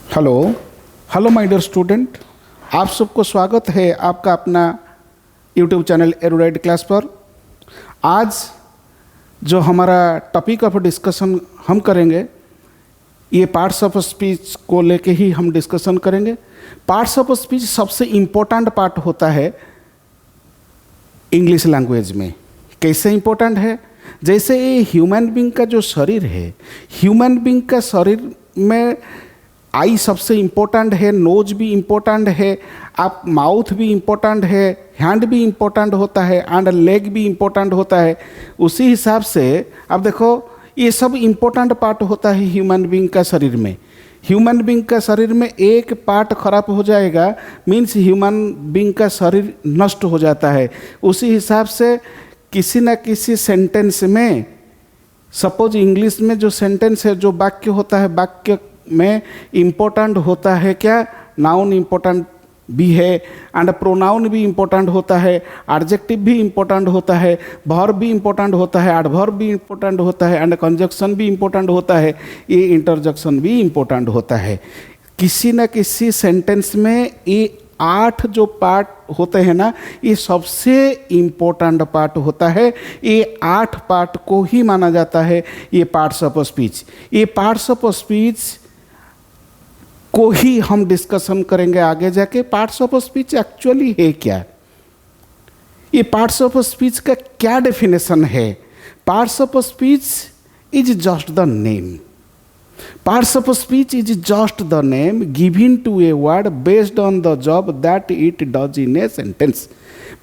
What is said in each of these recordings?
Hello hello my dear student, आप सबको स्वागत है आपका अपना यूट्यूब चैनल एरुडाइट क्लास पर। आज जो हमारा टॉपिक ऑफ डिस्कशन हम करेंगे, ये पार्ट्स ऑफ स्पीच को लेके ही हम डिस्कशन करेंगे। पार्ट्स ऑफ स्पीच सबसे इम्पोर्टेंट पार्ट होता है इंग्लिश लैंग्वेज में। कैसे इम्पोर्टेंट है? जैसे ये ह्यूमन बीइंग का जो शरीर है, ह्यूमन बीइंग का शरीर में आई सबसे इम्पोर्टेंट है, नोज भी इम्पोर्टेंट है, आप माउथ भी इम्पोर्टेंट है, हैंड भी इम्पोर्टेंट होता है एंड लेग भी इम्पोर्टेंट होता है। उसी हिसाब से अब देखो, ये सब इम्पोर्टेंट पार्ट होता है ह्यूमन बीइंग का शरीर में। ह्यूमन बीइंग का शरीर में एक पार्ट खराब हो जाएगा मीन्स ह्यूमन बीइंग का शरीर नष्ट हो जाता है। उसी हिसाब से किसी न किसी सेंटेंस में, सपोज इंग्लिश में जो सेंटेंस है, जो वाक्य होता है, वाक्य में इम्पोर्टेंट होता है क्या? नाउन इम्पोर्टेंट भी है एंड प्रोनाउन भी इम्पोर्टेंट होता है, एडजेक्टिव भी इम्पोर्टेंट होता है, वर्ब भी इम्पोर्टेंट होता है, एडवर्ब भी इम्पोर्टेंट होता है एंड कंजक्शन भी इम्पोर्टेंट होता है, ये इंटरजेक्शन भी इम्पोर्टेंट होता है। किसी न किसी सेंटेंस में ये 8 जो पार्ट होते हैं ना, ये सबसे इम्पोर्टेंट पार्ट होता है। ये 8 पार्ट को ही माना जाता है ये पार्ट्स ऑफ स्पीच। ये पार्ट्स ऑफ स्पीच को ही हम डिस्कशन करेंगे आगे जाके। पार्ट्स ऑफ स्पीच एक्चुअली है क्या? ये पार्ट्स ऑफ स्पीच का क्या डेफिनेशन है? Parts of speech is just the name. Parts of speech is just the name given to a word based on the job that it does in a sentence.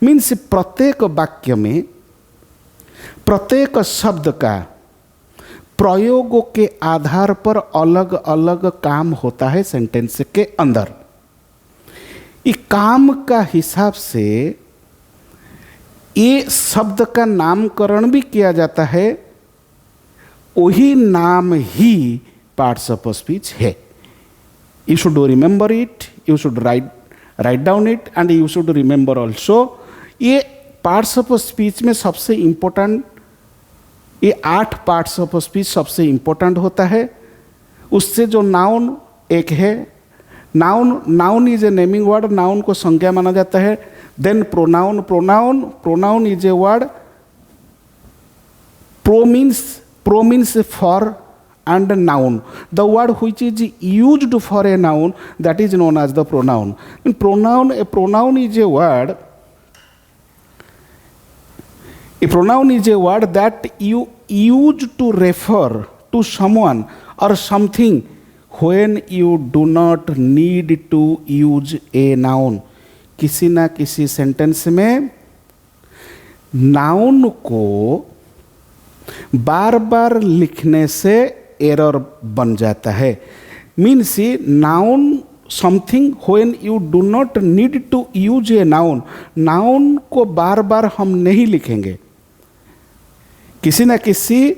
Means प्रत्येक वाक्य में प्रत्येक शब्द का प्रयोगों के आधार पर अलग अलग काम होता है सेंटेंस के अंदर। इस काम का हिसाब से ये शब्द का नामकरण भी किया जाता है, वही नाम ही पार्ट्स ऑफ स्पीच है। You should remember it, you should write down it and you should remember also. ये पार्ट्स ऑफ स्पीच में सबसे इम्पोर्टेंट, ये 8 पार्ट्स ऑफ स्पीच सबसे इम्पोर्टेंट होता है। उससे जो नाउन एक है, noun is a naming word, noun को संज्ञा माना जाता है। Then pronoun is a word. Pro means for and noun. The word which is used for a noun, that is known as the pronoun. And a pronoun is a word. A pronoun is a word that you use to refer to someone or something when you do not need to use a noun. किसी ना किसी sentence में noun को बार बार लिखने से error बन जाता है। Means noun something when you do not need to use a noun. Noun को बार बार हम नहीं लिखेंगे। किसी न किसी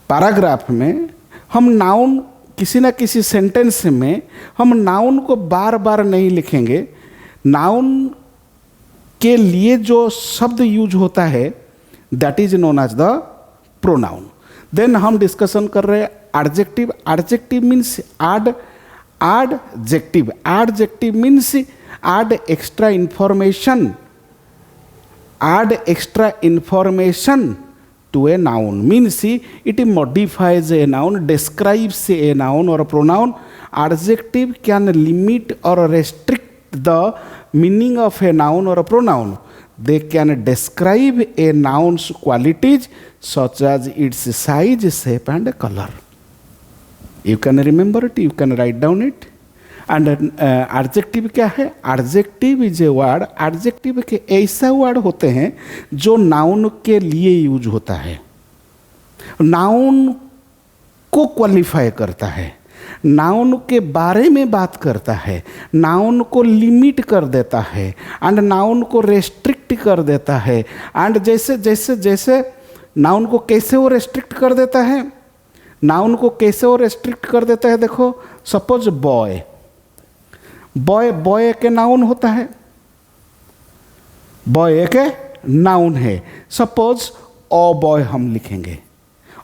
पैराग्राफ में हम नाउन, किसी न किसी सेंटेंस में हम नाउन को बार बार नहीं लिखेंगे। नाउन के लिए जो शब्द यूज होता है that is known as the pronoun. Then हम डिस्कशन कर रहे हैं adjective. Adjective means adjective. Adjective means add extra information to a noun. Means it modifies a noun, describes a noun or a pronoun. Adjective can limit or restrict the meaning of a noun or a pronoun. They can describe a noun's qualities such as its size, shape and color. You can remember it, you can write down it. And adjective क्या है? Adjective is a word. Adjective के ऐसा word होते हैं जो noun के लिए use होता है, noun को क्वालिफाई करता है, नाउन के बारे में बात करता है, नाउन को लिमिट कर देता है एंड नाउन को रेस्ट्रिक्ट कर देता है। एंड जैसे नाउन को कैसे वो रेस्ट्रिक्ट कर देता है, नाउन को कैसे वो रेस्ट्रिक्ट कर देता है? देखो, सपोज बॉय एक नाउन होता है, बॉय एक नाउन है। सपोज अ बॉय हम लिखेंगे,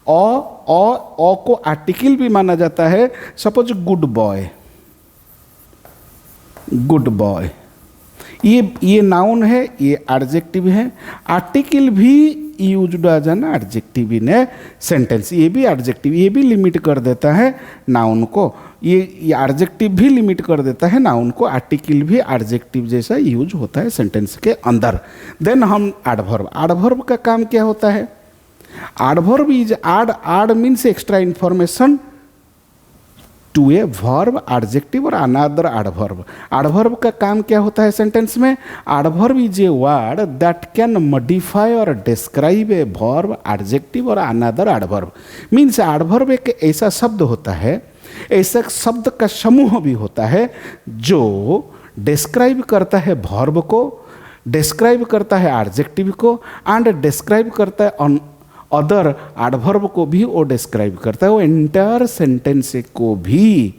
अ को आर्टिकल भी माना जाता है। Suppose good boy, good boy, ये नाउन है, ये एडजेक्टिव है। आर्टिकल भी used as an adjective in a sentence, ये भी एडजेक्टिव, ये भी लिमिट कर देता है नाउन को। ये एडजेक्टिव भी लिमिट कर देता है नाउन को, आर्टिकल भी एडजेक्टिव जैसा यूज होता है सेंटेंस के अंदर। देन हम एडवर्ब, एडवर्ब का काम क्या होता है? Adverb is add means extra information to a verb, adjective और अनदर एडवर्ब। एडवर्ब का काम क्या होता है सेंटेंस में? Adverb is a word that can modify और डिस्क्राइब ए वर्ब, एडजेक्टिव और अनदर एडवर्ब। मीन्स एडवर्ब एक ऐसा शब्द होता है, ऐसा शब्द का समूह भी होता है जो डिस्क्राइब करता है वर्ब को, डिस्क्राइब करता है एडजेक्टिव को एंड डिस्क्राइब करता है अदर एडवर्ब को भी वो डिस्क्राइब करता है। वो एंटायर सेंटेंस को भी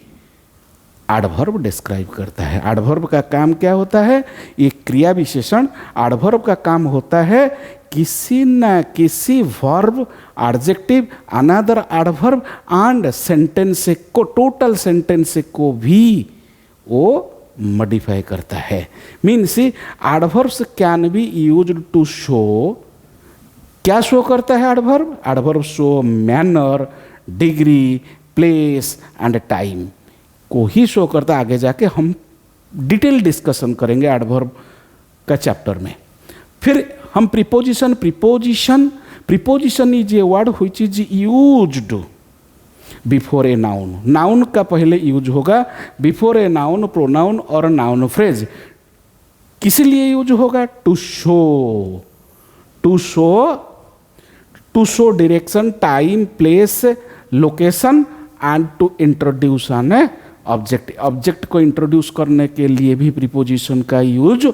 एडवर्ब डिस्क्राइब करता है। एडवर्ब का काम क्या होता है? ये क्रिया विशेषण। एडवर्ब का काम होता है किसी न किसी verb, adjective, another adverb and sentence को, टोटल सेंटेंस को भी वो मॉडिफाई करता है। Means adverbs can be used to show, क्या शो करता है adverb? Adverb show manner, degree, place and time को ही शो करता है। आगे जाके हम डिटेल डिस्कशन करेंगे एडवर्ब का चैप्टर में। फिर हम preposition, preposition is a word which is used before a noun. Noun का पहले यूज होगा, बिफोर ए नाउन, प्रोनाउन और नाउन फ्रेज। किस लिए यूज होगा? To show, to show direction, time, place, location and to introduce an object. Object को introduce करने के लिए भी प्रीपोजिशन का यूज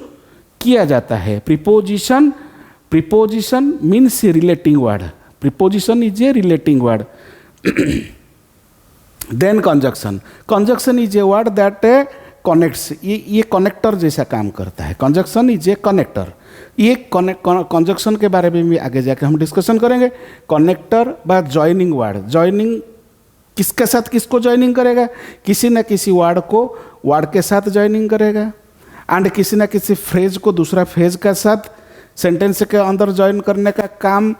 किया जाता है। Preposition means relating word, preposition is a relating word. Then conjunction is a word that connects, ये कनेक्टर जैसा काम करता है। Conjunction is a connector. ये कंजक्शन के बारे में भी आगे जाके हम डिस्कशन करेंगे। कनेक्टर बा जॉइनिंग वर्ड, जॉइनिंग किसके साथ किसको जॉइनिंग करेगा? किसी न किसी वर्ड को वर्ड के साथ जॉइनिंग करेगा एंड किसी न किसी फ्रेज को दूसरा फ्रेज के साथ सेंटेंस के अंदर ज्वाइन करने का काम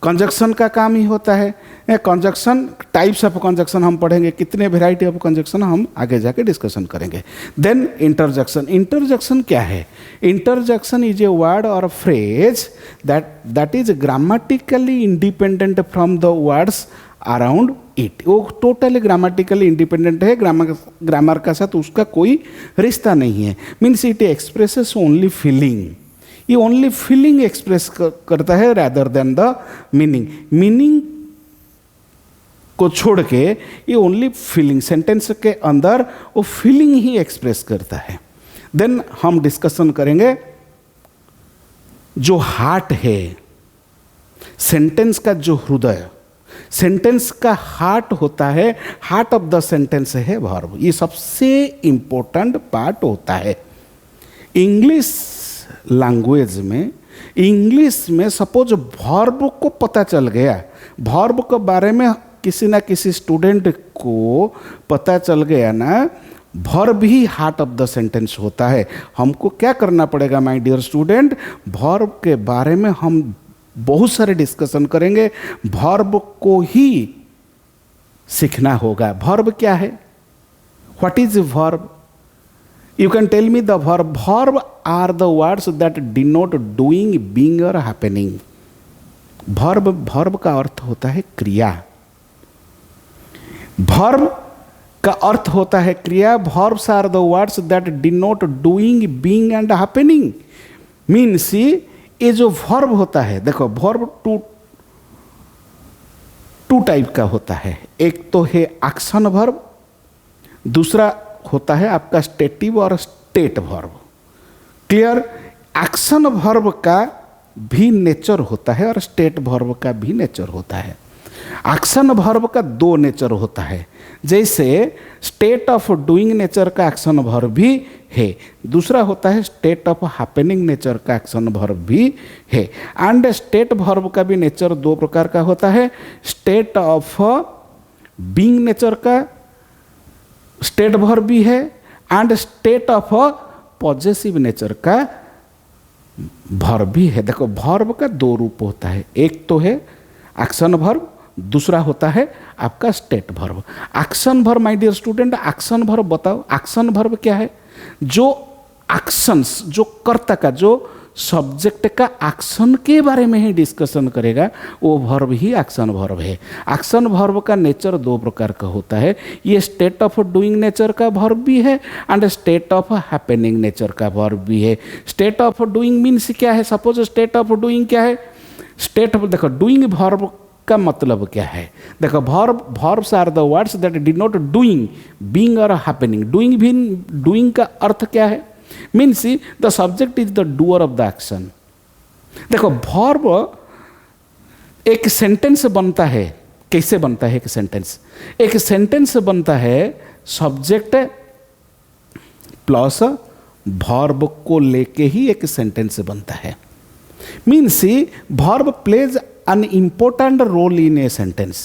कंजक्शन का काम ही होता है। कंजक्शन, टाइप्स ऑफ कंजक्शन हम पढ़ेंगे, कितने वेराइटी ऑफ कंजक्शन हम आगे जाके डिस्कशन करेंगे। देन इंटरजेक्शन क्या है? इंटरजेक्शन इज ए वर्ड और phrase that is grammatically independent from the words around it. वो टोटली ग्रामेटिकली इंडिपेंडेंट है, ग्रामर का साथ उसका कोई रिश्ता नहीं है। Means it expresses only feeling, ये ओनली फीलिंग एक्सप्रेस करता है rather than the meaning. Meaning को छोड़ के ये ओनली फीलिंग, सेंटेंस के अंदर वो फीलिंग ही एक्सप्रेस करता है। देन हम डिस्कशन करेंगे जो हार्ट है, सेंटेंस का जो हृदय, सेंटेंस का हार्ट होता है, हार्ट ऑफ द सेंटेंस है वर्ब। ये सबसे इंपॉर्टेंट पार्ट होता है। इंग्लिश लैंग्वेज में, इंग्लिश में सपोज वर्ब को पता चल गया, वर्ब के बारे में किसी ना किसी स्टूडेंट को पता चल गया ना, verb he heart of the sentence होता है। हमको क्या करना पड़ेगा माय डियर स्टूडेंट? वर्ब के बारे में हम बहुत सारे डिस्कशन करेंगे, वर्ब को ही सीखना होगा। वर्ब क्या है? What is verb? You can tell me the verb. Verb are the words that denote doing, being or happening. Verb का अर्थ होता है क्रिया। Verb का अर्थ होता है क्रिया। Verbs are the words that denote doing, being and happening. Means ये जो verb होता है, देखो verb टू टाइप का होता है। एक तो है एक्शन वर्ब, दूसरा होता है आपका स्टेटिव और state verb. Clear? Action verb का भी नेचर होता है और स्टेट वर्ब का भी नेचर होता है। एक्शन वर्ब का दो नेचर होता है, जैसे स्टेट ऑफ डूइंग नेचर का एक्शन वर्ब भी है, दूसरा होता है स्टेट ऑफ हैपनिंग नेचर का एक्शन वर्ब भी है। एंड स्टेट वर्ब का भी नेचर दो प्रकार का होता है, स्टेट ऑफ बीइंग नेचर का स्टेट वर्ब भी है and state of possessive nature का वर्ब भी है। देखो वर्ब का दो रूप होता है, एक तो है एक्शन वर्ब, दूसरा होता है आपका state verb. Action verb my dear student, action verb बताओ, एक्शन वर्ब क्या है? जो एक्शंस, जो कर्ता का, जो सब्जेक्ट का एक्शन के बारे में ही डिस्कशन करेगा, वो वर्ब ही एक्शन वर्ब है। एक्शन वर्ब का नेचर दो प्रकार का होता है, ये स्टेट ऑफ डूइंग नेचर का वर्ब भी है and state of happening nature का वर्ब भी है। स्टेट ऑफ डूइंग मीन्स क्या है? सपोज स्टेट ऑफ डूइंग क्या है? स्टेट ऑफ, देखो डूइंग वर्ब का मतलब क्या है? देखो verbs are the words that denote doing, being और हैपनिंग। डूइंग का अर्थ क्या है? Means the subject is the doer of the action. देखो वर्ब एक सेंटेंस बनता है, कैसे बनता है एक सेंटेंस? एक सेंटेंस बनता है सब्जेक्ट प्लस वर्ब को लेके ही एक सेंटेंस बनता है। Means verb plays an important role in a sentence।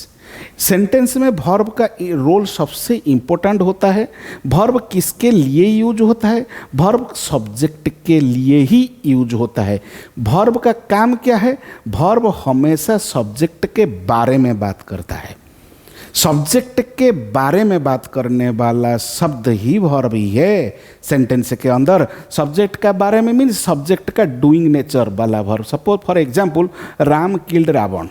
Sentence में वर्ब का रोल सबसे इंपॉर्टेंट होता है। वर्ब किसके लिए यूज होता है? वर्ब सब्जेक्ट के लिए ही यूज होता है। वर्ब का काम क्या है? वर्ब हमेशा सब्जेक्ट के बारे में बात करता है। सब्जेक्ट के बारे में बात करने वाला शब्द ही वर्ब ही है सेंटेंस के अंदर। सब्जेक्ट का बारे में मीन्स सब्जेक्ट का डूइंग नेचर वाला verb. Suppose for example, Ram killed Ravan.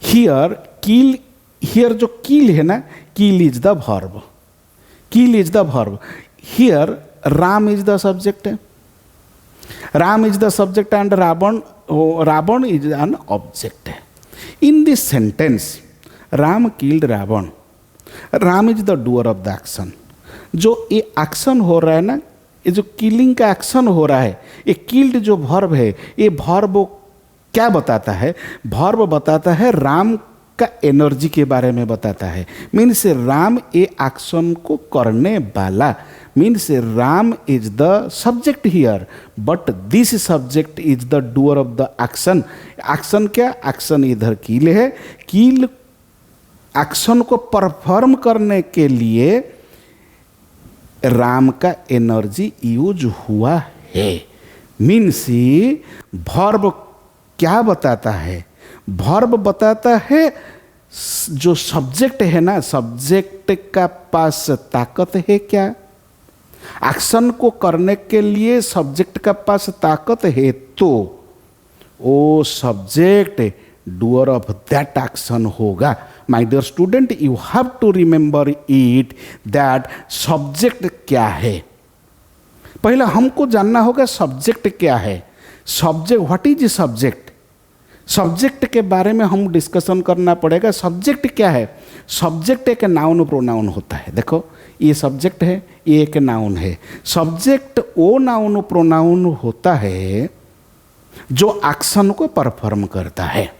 Here जो किल है ना, kill is the verb, kill is the verb. Here Ram is the subject, Ram is the subject and Ravan is an object. In this sentence Ram killed Ravan, Ram is the doer of the action. जो ये action हो रहा है ना, ये जो किलिंग का action हो रहा है, ये किल्ड जो वर्ब है, ये वर्ब क्या बताता है? वर्ब बताता है राम का एनर्जी के बारे में बताता है। मीन्स राम ये एक्शन को करने वाला, means Ram is the subject here but this subject is the doer of the action. Action क्या? एक्शन इधर किल है, किल एक्शन को परफॉर्म करने के लिए राम का एनर्जी यूज हुआ है। मीन्स वर्ब क्या बताता है? वर्ब बताता है जो सब्जेक्ट है ना, सब्जेक्ट का पास ताकत है क्या? एक्शन को करने के लिए सब्जेक्ट का पास ताकत है तो वो subject doer of that action होगा। My dear student, you have to remember it that subject क्या है। पहले हमको जानना होगा सब्जेक्ट क्या है। Subject, what is subject? Subject के बारे में हम डिस्कशन करना पड़ेगा। सब्जेक्ट क्या है? सब्जेक्ट एक नाउन प्रोनाउन होता है। देखो ये सब्जेक्ट है, ये एक नाउन है। सब्जेक्ट वो नाउन प्रोनाउन होता है जो एक्शन को परफॉर्म करता है।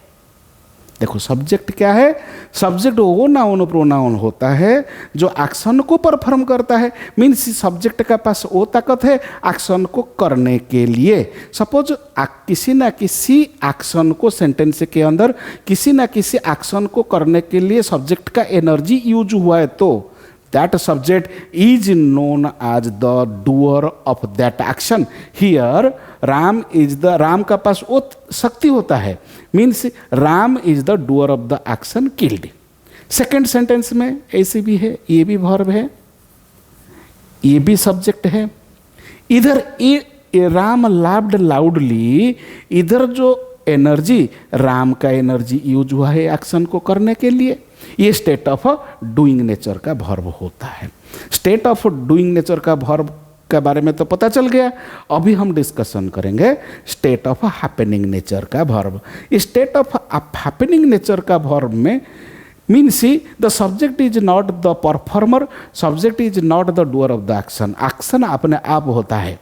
देखो सब्जेक्ट क्या है? सब्जेक्ट वो नाउन प्रोनाउन होता है जो एक्शन को परफॉर्म करता है। मीन्स सब्जेक्ट का पास वो ताकत है एक्शन को करने के लिए। सपोज किसी ना किसी एक्शन को सेंटेंस के अंदर किसी ना किसी एक्शन को करने के लिए सब्जेक्ट का एनर्जी यूज हुआ है तो that subject is known as the doer of that action। Here Ram का पास वो शक्ति होता है, means Ram is the doer of the action killed. Second sentence में ऐसे भी है, ये भी वर्ब है, ये भी सब्जेक्ट है। इधर ये राम लाफ्ड लाउडली, इधर जो एनर्जी राम का एनर्जी यूज हुआ है एक्शन को करने के लिए, ये स्टेट ऑफ डूइंग नेचर का वर्ब होता है। स्टेट ऑफ डूइंग नेचर का वर्ब के बारे में तो पता चल गया। अभी हम डिस्कशन करेंगे स्टेट ऑफ हैपनिंग नेचर का verb. State of happening nature का वर्ब में means the subject is not the performer, subject is not the doer of the action. Action अपने आप होता है।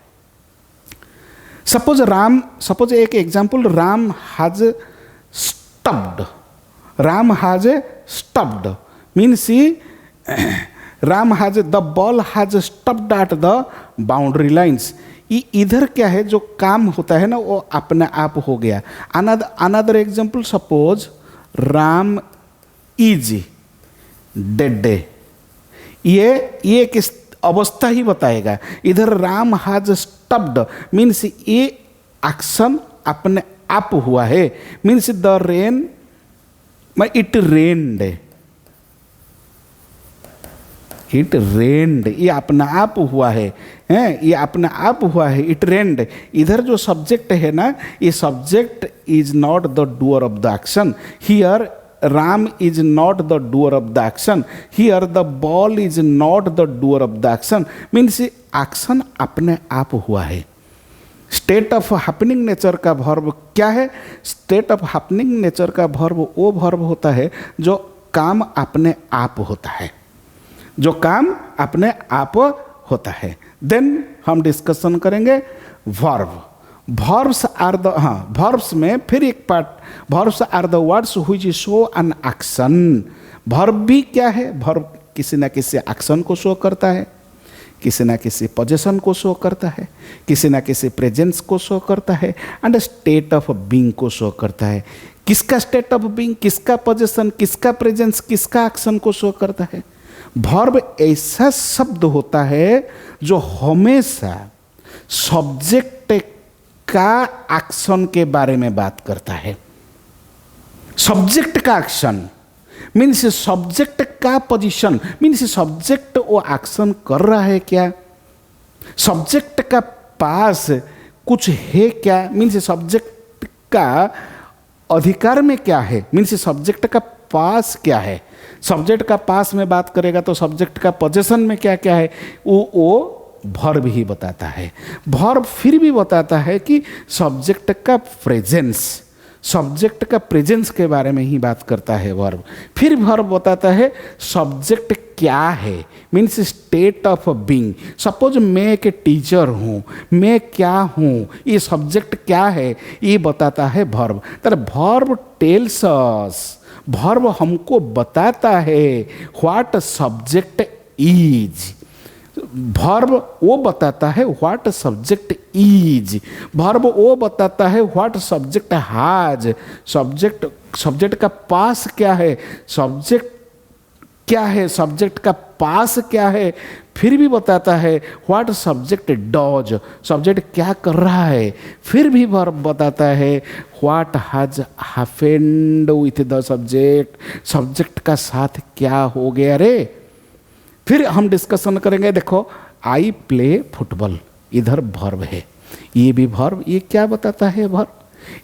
सपोज एक example, Ram has stopped, Ram has stopped means Ram has the ball has stopped at the boundary lines. इधर क्या है, जो काम होता है ना वो अपने आप हो गया. Another example, suppose Ram is dead. ये किस अवस्था ही बताएगा. इधर राम हैज स्टॉप्ड मीन्स ये एक्शन अपने आप हुआ है. Means the rain, it rained, it रेन्ड, ये अपना आप हुआ है, ये अपना आप हुआ है. इट रेन्ड. इधर जो सब्जेक्ट है ना, ये subject is not the doer of the action. Here Ram is not the doer of the action. Here the ball is not the doer of the action. Means action अपने आप हुआ है. स्टेट ऑफ हैपनिंग नेचर का verb क्या है? State of happening nature का verb वो verb होता है जो काम अपने आप होता है, जो काम अपने आप होता है. देन हम डिस्कशन करेंगे verb. Verbs are the, verbs में फिर एक part, verbs are the words which show an action. Verb भी क्या है? वर्ब किसी ना किसी एक्शन को शो करता है, किसी ना किसी पोजीशन को शो करता है, किसी ना किसी प्रेजेंस को शो करता है, एंड स्टेट ऑफ बीइंग को शो करता है. किसका स्टेट ऑफ बीइंग, किसका पोजीशन, किसका प्रेजेंस, किसका एक्शन को शो करता है? वर्ब ऐसा शब्द होता है जो हमेशा सब्जेक्ट का एक्शन के बारे में बात करता है. सब्जेक्ट का एक्शन मीन्स सब्जेक्ट का पोजीशन, मीन्स सब्जेक्ट वो एक्शन कर रहा है क्या, सब्जेक्ट का पास कुछ है क्या, मीन्स सब्जेक्ट का अधिकार में क्या है, मीन्स सब्जेक्ट का पास क्या है. सब्जेक्ट का पास में बात करेगा तो सब्जेक्ट का पोजीशन में क्या क्या है वो वर्ब ही बताता है. वर्ब फिर भी बताता है कि सब्जेक्ट का प्रेजेंस, सब्जेक्ट का प्रेजेंस के बारे में ही बात करता है वर्ब. फिर वर्ब बताता है सब्जेक्ट क्या है, means state of being. Suppose मैं एक टीचर हूँ, मैं क्या हूँ, ये सब्जेक्ट क्या है ये बताता है वर्ब. तो वर्ब टेल्स अस, वर्ब हमको बताता है व्हाट सब्जेक्ट इज. वर्ब वो बताता है व्हाट सब्जेक्ट इज. वर्ब वो बताता है व्हाट सब्जेक्ट हैज. सब्जेक्ट का पास क्या है, सब्जेक्ट क्या है, सब्जेक्ट का पास क्या है. फिर भी बताता है व्हाट सब्जेक्ट डज, सब्जेक्ट क्या कर रहा है. फिर भी वर्ब बताता है what has happened with the subject, subject का साथ क्या हो गया रे. फिर हम डिस्कशन करेंगे. देखो आई प्ले फुटबॉल, इधर वर्ब है, ये भी वर्ब. ये क्या बताता है वर्ब?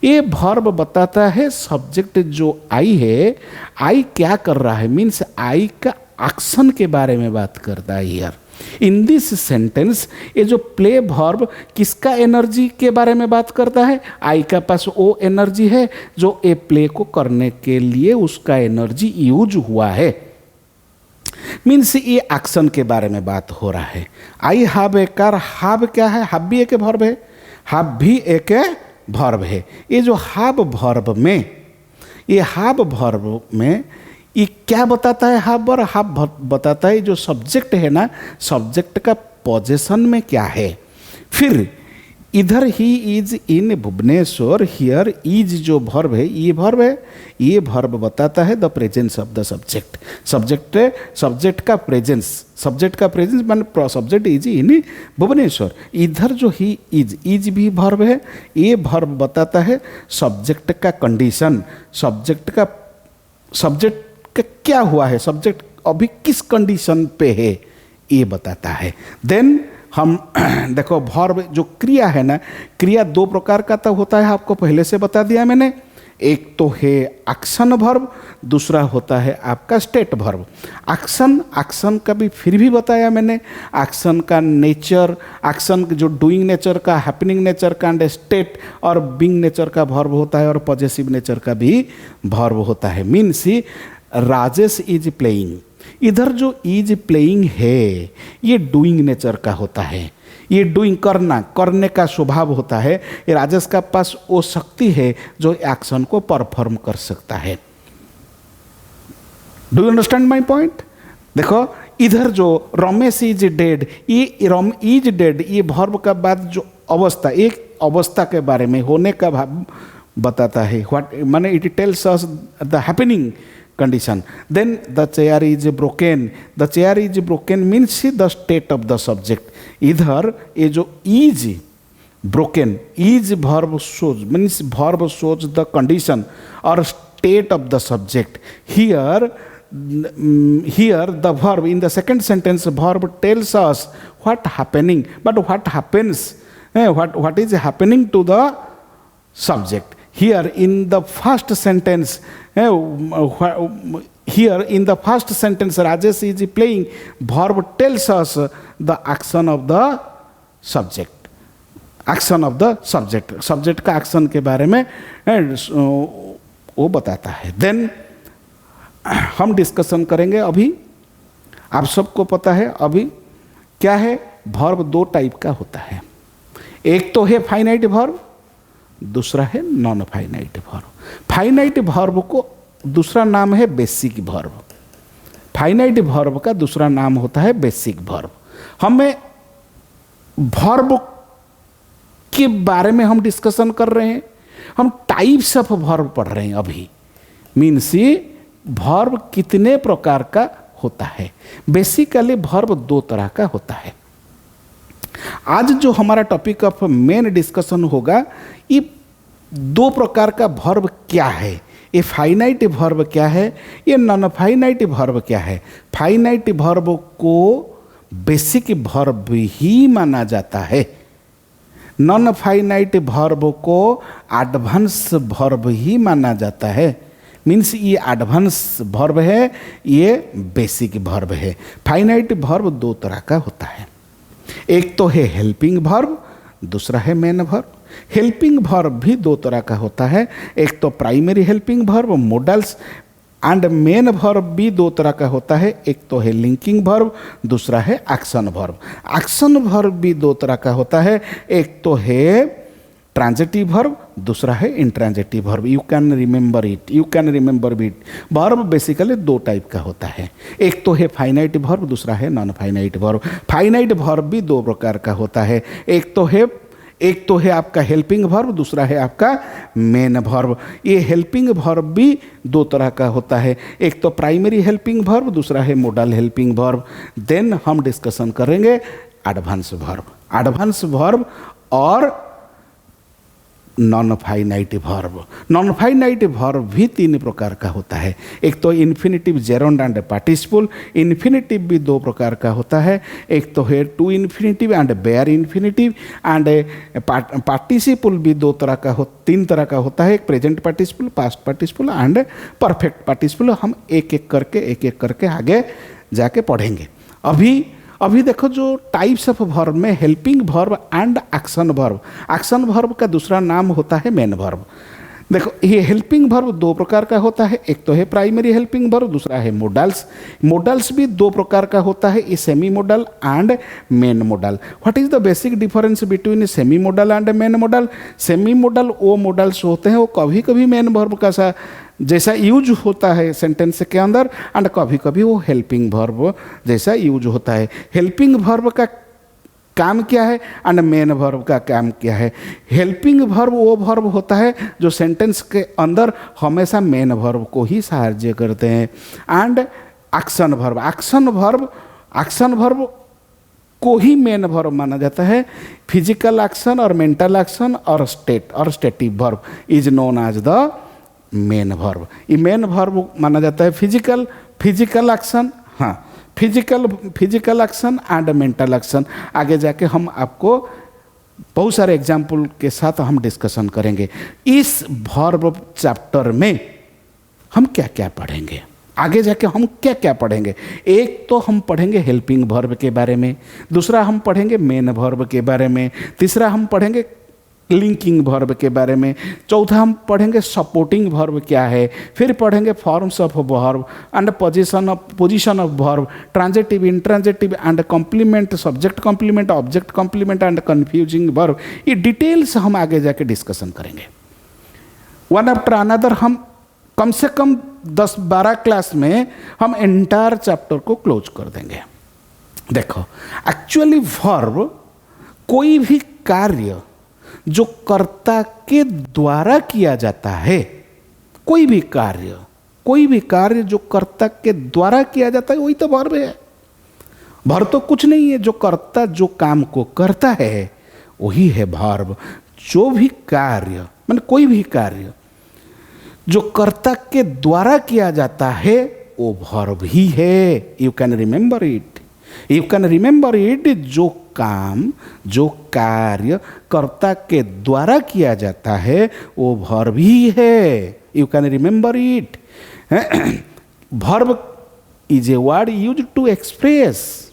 ये वर्ब बताता है सब्जेक्ट जो आई है, आई क्या कर रहा है, मीन्स आई का एक्शन के बारे में बात करता है. हियर इन दिस सेंटेंस ये जो प्ले वर्ब किसका एनर्जी के बारे में बात करता है? आई का पास वो एनर्जी है जो ए प्ले को करने के लिए उसका एनर्जी यूज हुआ है. मीन्स ये एक्शन के बारे में बात हो रहा है. I have a car, have क्या है? हैव भी एक वर्ब है, हैव भी एक वर्ब है. ये जो हैव वर्ब में, ये हैव वर्ब में ये क्या बताता है? हैव बताता है जो सब्जेक्ट है ना, सब्जेक्ट का पोजीशन में क्या है. फिर इधर he is in Bhubaneswar, here is जो वर्ब है, ये वर्ब है, ये वर्ब बताता है the presence of the subject. Subject का प्रेजेंस, सब्जेक्ट का प्रेजेंस मान सब्जेक्ट इज इन भुवनेश्वर. इधर जो ही इज भी वर्ब है, ये वर्ब बताता है सब्जेक्ट का कंडीशन, सब्जेक्ट का क्या हुआ है, सब्जेक्ट अभी किस कंडीशन पे है ये बताता है. देन हम देखो वर्ब जो क्रिया है ना, क्रिया दो प्रकार का तो होता है, आपको पहले से बता दिया मैंने. एक तो है एक्शन वर्ब, दूसरा होता है आपका स्टेट वर्ब. एक्शन का भी फिर भी बताया मैंने. एक्शन का नेचर, एक्शन जो डूइंग नेचर का, हैपनिंग नेचर का, एंड स्टेट और बीइंग नेचर का वर्ब होता है, और पॉजेसिव नेचर का भी वर्ब होता है. मीन्स राजेश इज प्लेइंग, इधर जो इज प्लेइंग है ये डूइंग नेचर का होता है. ये डूइंग करने का स्वभाव होता है. ये राजेश का पास वो शक्ति है जो एक्शन को परफॉर्म कर सकता है. Do you understand my point? देखो इधर जो रमेश इज डेड, ये इज डेड, ये वर्ब का बाद जो अवस्था, एक अवस्था के बारे में होने का भाव बताता है। व्हाट माने it tells us the happening condition. Then the chair is broken, the chair is broken means the state of the subject. इधर ये जो is broken, is verb shows, means verb shows the condition or state of the subject. Here the verb in the second sentence, verb tells us what happening, but what happens, what is happening to the subject. Here in the first sentence, here in the first sentence Rajesh is playing, verb tells us the action of the subject, action of the subject, subject का action के बारे में वो बताता है। Then हम discussion करेंगे। अभी आप सबको पता है अभी क्या है, वर्ब दो टाइप का होता है, एक तो है फाइनाइट वर्ब, दूसरा है non finite verb. Finite verb को दूसरा नाम है बेसिक वर्ब, फाइनाइट वर्ब का दूसरा नाम होता है बेसिक वर्ब। हमें वर्ब के बारे में हम डिस्कशन कर रहे हैं, हम टाइप्स ऑफ वर्ब पढ़ रहे हैं अभी, मीन्स वर्ब कितने प्रकार का होता है। बेसिकली वर्ब दो तरह का होता है। आज जो हमारा टॉपिक ऑफ मेन डिस्कशन होगा, ये दो प्रकार का वर्ब क्या है, ये फाइनाइट वर्ब क्या है, ये नॉन फाइनाइट वर्ब क्या है। फाइनाइट वर्ब को बेसिक वर्ब ही माना जाता है, नॉन फाइनाइट वर्ब को एडवांस वर्ब ही माना जाता है। मीन्स ये एडवांस वर्ब है, ये बेसिक वर्ब है। फाइनाइट वर्ब दो तरह का होता है, एक तो है हेल्पिंग वर्ब, दूसरा है मेन वर्ब। हेल्पिंग वर्ब भी दो तरह का होता है, एक तो primary helping verb models, and main verb भी दो तरह का होता है, एक तो है लिंकिंग वर्ब, दूसरा है एक्शन वर्ब। एक्शन वर्ब भी दो तरह का होता है, एक तो है ट्रांजिटिव वर्ब, दूसरा है intransitive verb. You can remember it, you can remember it. Verb basically दो टाइप का होता है, एक तो है फाइनाइट वर्ब, दूसरा है non finite verb. Finite verb भी दो प्रकार का होता है, एक तो है आपका हेल्पिंग वर्ब, दूसरा है आपका मेन वर्ब। ये हेल्पिंग वर्ब भी दो तरह का होता है, एक तो प्राइमरी हेल्पिंग वर्ब, दूसरा है मोडल हेल्पिंग वर्ब। देन हम डिस्कशन करेंगे एडवांस वर्ब, एडवांस वर्ब और non finite verb. Non finite verb भी तीन प्रकार का होता है, एक तो infinitive, gerund and participle. Infinitive भी दो प्रकार का होता है, एक तो है to infinitive and bare infinitive, and participle भी तीन तरह का होता है, एक present participle, past participle and perfect participle. हम एक एक करके आगे जाके पढ़ेंगे। अभी देखो जो टाइप्स ऑफ वर्ब में helping verb and action verb. Action verb का दूसरा नाम होता है मेन वर्ब। देखो ये हेल्पिंग वर्ब दो प्रकार का होता है, एक तो है प्राइमरी हेल्पिंग वर्ब, दूसरा है मोडल्स। मोडल्स भी दो प्रकार का होता है, ये semi model and main model. What is the basic difference between semi model and main model? Semi model वो मोडल्स होते हैं वो कभी कभी मेन वर्ब का जैसा यूज होता है सेंटेंस के अंदर, एंड कभी कभी वो हेल्पिंग वर्ब जैसा यूज होता है। हेल्पिंग वर्ब का काम क्या है एंड मेन वर्ब का काम क्या है? हेल्पिंग वर्ब वो वर्ब होता है जो सेंटेंस के अंदर हमेशा मेन वर्ब को ही सहायता करते हैं। एंड एक्शन वर्ब को ही मेन वर्ब माना जाता है। फिजिकल एक्शन और मेंटल एक्शन और stative verb is known as the main verb. ये मेन वर्ब माना जाता है फिजिकल एक्शन, हाँ physical action and mental action. आगे जाके हम आपको बहुत सारे एग्जाम्पल के साथ हम डिस्कशन करेंगे। इस वर्ब चैप्टर में हम क्या क्या पढ़ेंगे, आगे जाके हम क्या क्या पढ़ेंगे? एक तो हम पढ़ेंगे हेल्पिंग वर्ब के बारे में, दूसरा हम पढ़ेंगे मेन वर्ब के बारे में, तीसरा हम पढ़ेंगे लिंकिंग वर्ब के बारे में, चौथा हम पढ़ेंगे सपोर्टिंग वर्ब क्या है, फिर पढ़ेंगे forms of verb and position of verb, transitive, intransitive and complement, subject complement, object complement and confusing verb. ये डिटेल्स हम आगे जाके डिस्कसन करेंगे वन आफ्टर अनदर। हम कम से कम 10-12 क्लास में हम एंटायर चैप्टर को क्लोज कर देंगे। देखो, एक्चुअली वर्ब कोई भी कार्य जो कर्ता के द्वारा किया जाता है, कोई भी कार्य जो कर्ता के द्वारा किया जाता है वही तो वर्ब है। वर्ब तो कुछ नहीं है, जो कर्ता जो काम को करता है वही है वर्ब। जो भी कार्य मतलब कोई भी कार्य जो कर्ता के द्वारा किया जाता है वो वर्ब ही है। यू कैन रिमेंबर इट, जो काम जो कार्य कर्ता के द्वारा किया जाता है वो वर्ब ही है। You can remember it. Verb is a word use to express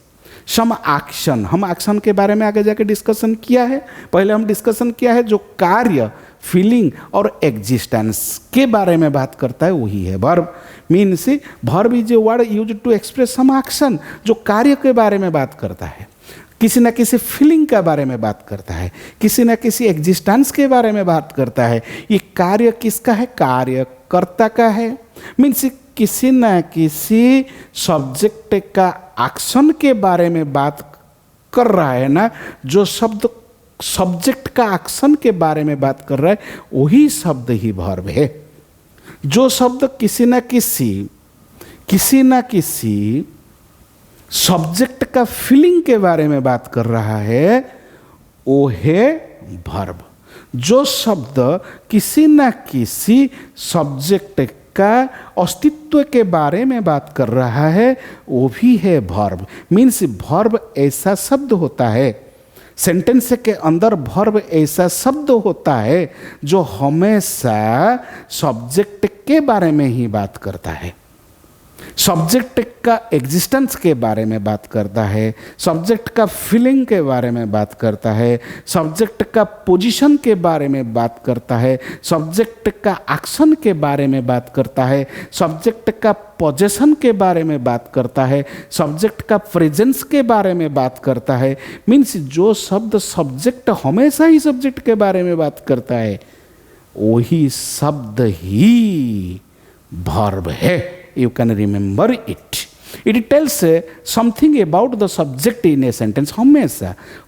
some action. हम एक्शन के बारे में आगे जाके डिस्कशन किया है। पहले हम डिस्कशन किया है जो कार्य, फीलिंग और एग्जिस्टेंस के बारे में बात करता है वही है verb. Means verb is a word use to express some action, जो कार्य के बारे में बात करता है, किसी न किसी फीलिंग के बारे में बात करता है, किसी न किसी एग्जिस्टेंस के बारे में बात करता है। ये कार्य किसका है? कार्यकर्ता का है। मीन्स किसी न किसी सब्जेक्ट का एक्शन के बारे में बात कर रहा है ना, जो शब्द सब्जेक्ट का एक्शन के बारे में बात कर रहा है वही शब्द ही वर्ब है। जो शब्द किसी न किसी सब्जेक्ट का फीलिंग के बारे में बात कर रहा है वो है वर्ब। जो शब्द किसी न किसी सब्जेक्ट का अस्तित्व के बारे में बात कर रहा है वो भी है वर्ब। मीन्स वर्ब ऐसा शब्द होता है, सेंटेंस के अंदर वर्ब ऐसा शब्द होता है जो हमेशा सब्जेक्ट के बारे में ही बात करता है, सब्जेक्ट का एग्जिस्टेंस के बारे में बात करता है, सब्जेक्ट का फीलिंग के बारे में बात करता है, सब्जेक्ट का पोजीशन के बारे में बात करता है, सब्जेक्ट का एक्शन के बारे में बात करता है, सब्जेक्ट का पोजीशन के बारे में बात करता है, सब्जेक्ट का प्रेजेंस के बारे में बात करता है। मीन्स जो शब्द सब्जेक्ट हमेशा ही सब्जेक्ट के बारे में बात करता है वही शब्द ही वर्ब है। You can remember it. It tells something about the subject in a sentence.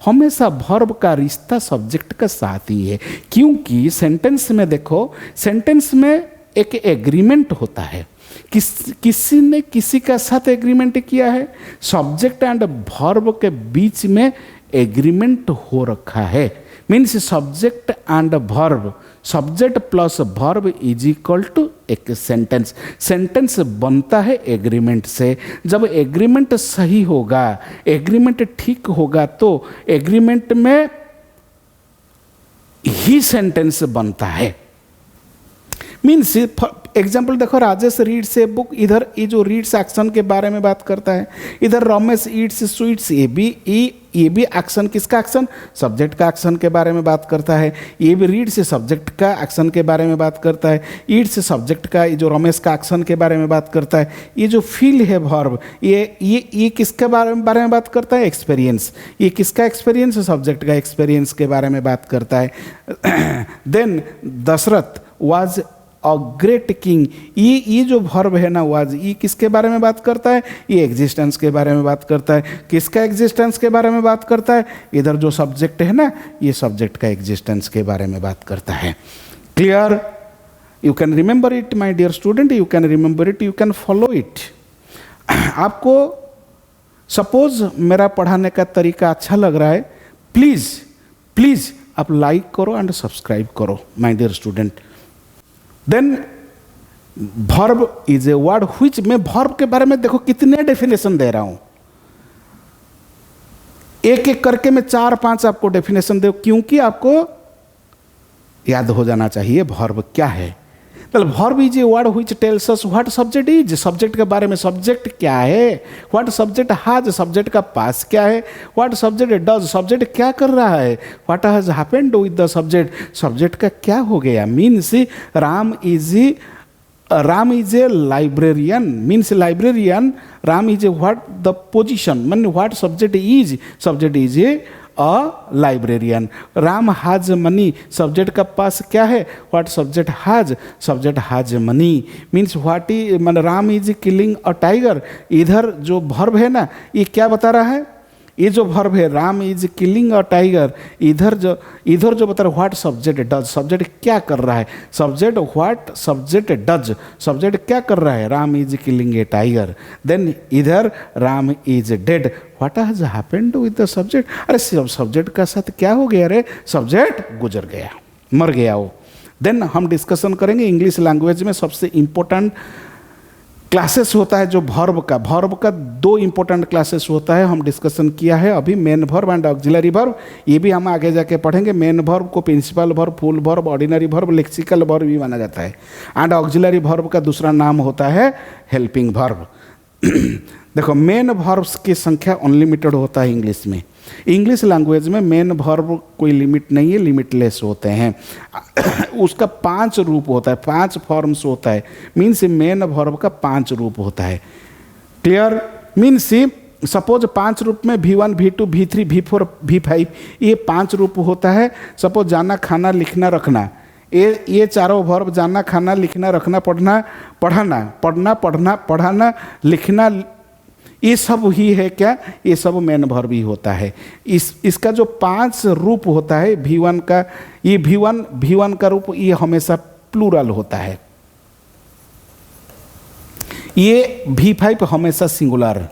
हमेशा वर्ब का रिश्ता सब्जेक्ट का साथ ही है, क्योंकि सेंटेंस में देखो, सेंटेंस में एक एग्रीमेंट होता है। किसी ने किसी का साथ एग्रीमेंट किया है, सब्जेक्ट एंड वर्ब के बीच में एग्रीमेंट हो रखा है। Means subject and verb, subject plus verb is equal to एक सेंटेंस। सेंटेंस बनता है एग्रीमेंट से। जब एग्रीमेंट सही होगा, एग्रीमेंट ठीक होगा तो एग्रीमेंट में ही सेंटेंस बनता है। मीन्स एग्जाम्पल देखो, राजेश रीड्स ए बुक, इधर ये जो रीड्स एक्शन के बारे में बात करता है, इधर रमेश ईट्स स्वीट्स, ये भी एक्शन, किसका एक्शन? सब्जेक्ट का एक्शन के बारे में बात करता है। ये भी रीड से सब्जेक्ट का एक्शन के बारे में बात करता है। ईट से सब्जेक्ट का, ये जो रमेश का एक्शन के बारे में बात करता है। ये जो फील है वर्ब, ये किसके बारे में बात करता है? एक्सपीरियंस। ये किसका एक्सपीरियंस? सब्जेक्ट का एक्सपीरियंस के बारे में बात करता है। Then Dasharath was a great king, ये जो वर्ब है ना वाज, ये किसके बारे में बात करता है? ये एग्जिस्टेंस के बारे में बात करता है। किसका एग्जिस्टेंस के बारे में बात करता है? इधर जो सब्जेक्ट है ना, ये सब्जेक्ट का एग्जिस्टेंस के बारे में बात करता है। Clear? You can remember it my dear student, you can remember it, you can follow it. आपको सपोज मेरा पढ़ाने का तरीका अच्छा लग रहा है, प्लीज आप लाइक करो एंड सब्सक्राइब करो my dear student. Then verb is a word which, मैं वर्ब के बारे में देखो कितने डेफिनेशन दे रहा हूं, एक एक करके मैं 4-5 आपको डेफिनेशन दे, क्योंकि आपको याद हो जाना चाहिए वर्ब क्या है। मतलब verb is a word which tells us what subject is, subject के बारे में, सब्जेक्ट क्या है, व्हाट सब्जेक्ट हैज, सब्जेक्ट का पास क्या है, व्हाट सब्जेक्ट डज, सब्जेक्ट क्या कर रहा है, what has happened with the subject, subject का क्या हो गया। Means Ram is a librarian, means librarian. Ram is a what the position, mean what subject is a a librarian. Ram has money, subject का पास क्या है, what subject has money means what is, मतलब Ram is killing a tiger. इधर जो verb है ना, ये क्या बता रहा है, ये जो वर्ब है Ram is killing a tiger, इधर जो बता रहा है व्हाट सब्जेक्ट डज, सब्जेक्ट क्या कर रहा है, subject what subject does, subject क्या कर रहा है, Ram is killing a tiger. Then इधर Ram is dead, what has happened with the subject, अरे सब्जेक्ट का साथ क्या हो गया, अरे सब्जेक्ट गुजर गया, मर गया वो। देन हम डिस्कशन करेंगे इंग्लिश लैंग्वेज में सबसे इंपॉर्टेंट क्लासेस होता है जो वर्ब का 2 इंपॉर्टेंट क्लासेस होता है, हम डिस्कशन किया है अभी, main verb and auxiliary verb. ये भी हम आगे जाके पढ़ेंगे। मेन वर्ब को principal verb, full verb, ordinary verb, lexical verb भी माना जाता है। एंड ऑक्सिलरी वर्ब का दूसरा नाम होता है हेल्पिंग वर्ब। देखो मेन वर्ब्स की संख्या अनलिमिटेड होता है इंग्लिश में। इंग्लिश लैंग्वेज में मेन वर्ब कोई लिमिट नहीं है, लिमिटलेस होते हैं। उसका 5 रूप होता है, 5 फॉर्म्स होता है, मीन्स मेन वर्ब का 5 रूप होता है। क्लियर, मीन्स सपोज 5 रूप में V1, V2, V3, V4, V5 ये 5 रूप होता है। सपोज जाना, खाना, लिखना, रखना, ये चारों वर्ब जाना, खाना, लिखना, रखना, पढ़ना, लिखना, ये सब ही है क्या, ये सब मेन वर्ब ही होता है। इसका जो 5 रूप होता है V1 का, ये V1 का रूप ये हमेशा प्लूरल होता है, ये V5 हमेशा सिंगुलर।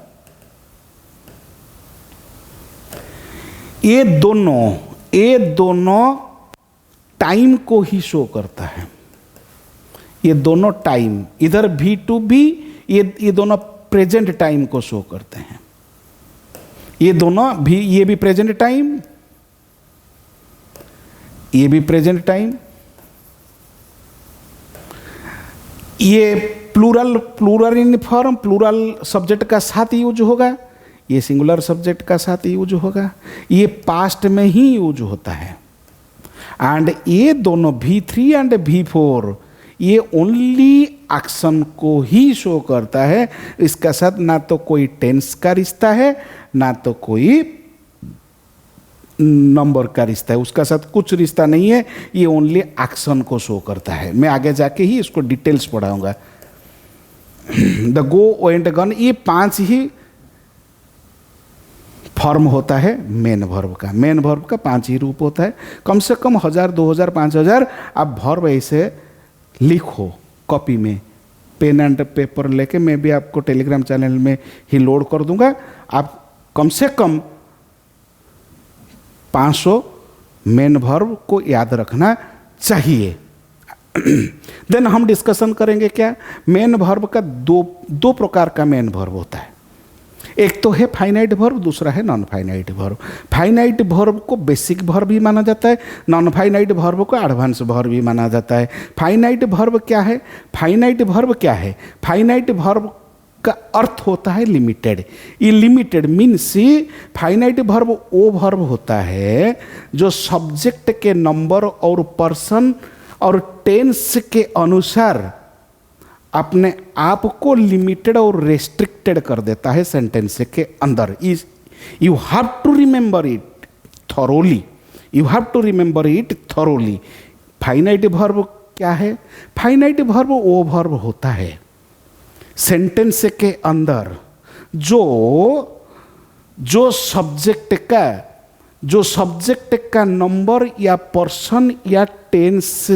ये दोनों टाइम को ही शो करता है, ये दोनों टाइम, इधर V2 ये दोनों प्रेजेंट टाइम को शो करते हैं। ये दोनों भी, ये भी प्रेजेंट टाइम, ये भी प्रेजेंट टाइम। ये plural in form, plural subject का साथ यूज होगा, ये सिंगुलर सब्जेक्ट का साथ यूज होगा, ये पास्ट में ही यूज होता है। एंड ये दोनों V3 एंड V4 ये ओनली एक्शन को ही शो करता है, इसका साथ ना तो कोई टेंस का रिश्ता है, ना तो कोई नंबर का रिश्ता है, उसका साथ कुछ रिश्ता नहीं है, ये ओनली एक्शन को शो करता है। मैं आगे जाके ही इसको डिटेल्स पढ़ाऊंगा। द गो एंड गन, ये 5 ही फॉर्म होता है मेन वर्ब का। मेन वर्ब का 5 ही रूप होता है। कम से कम 1000, 2000, 5000 आप वर्ब ऐसे लिखो कॉपी में, पेन एंड पेपर लेके, मैं भी आपको टेलीग्राम चैनल में ही लोड कर दूंगा। आप कम से कम 500 मेन वर्ब को याद रखना चाहिए। देन हम डिस्कशन करेंगे क्या, मेन वर्ब का दो प्रकार का मेन वर्ब होता है। एक तो है फाइनाइट वर्ब, दूसरा है non finite verb. Finite verb को बेसिक वर्ब भी माना जाता है, नॉन फाइनाइट वर्ब को एडवांस वर्ब भी माना जाता है। फाइनाइट वर्ब क्या है, फाइनाइट वर्ब का अर्थ होता है लिमिटेड। ये लिमिटेड मीन्स फाइनाइट वर्ब वो वर्ब होता है जो सब्जेक्ट के नंबर और पर्सन और टेंस के अनुसार अपने आप को लिमिटेड और रेस्ट्रिक्टेड कर देता है सेंटेंस के अंदर। You have to remember it thoroughly. Finite verb क्या है, फाइनाइट वर्ब वो वर्ब होता है सेंटेंस के अंदर जो सब्जेक्ट का नंबर या पर्सन या टेंस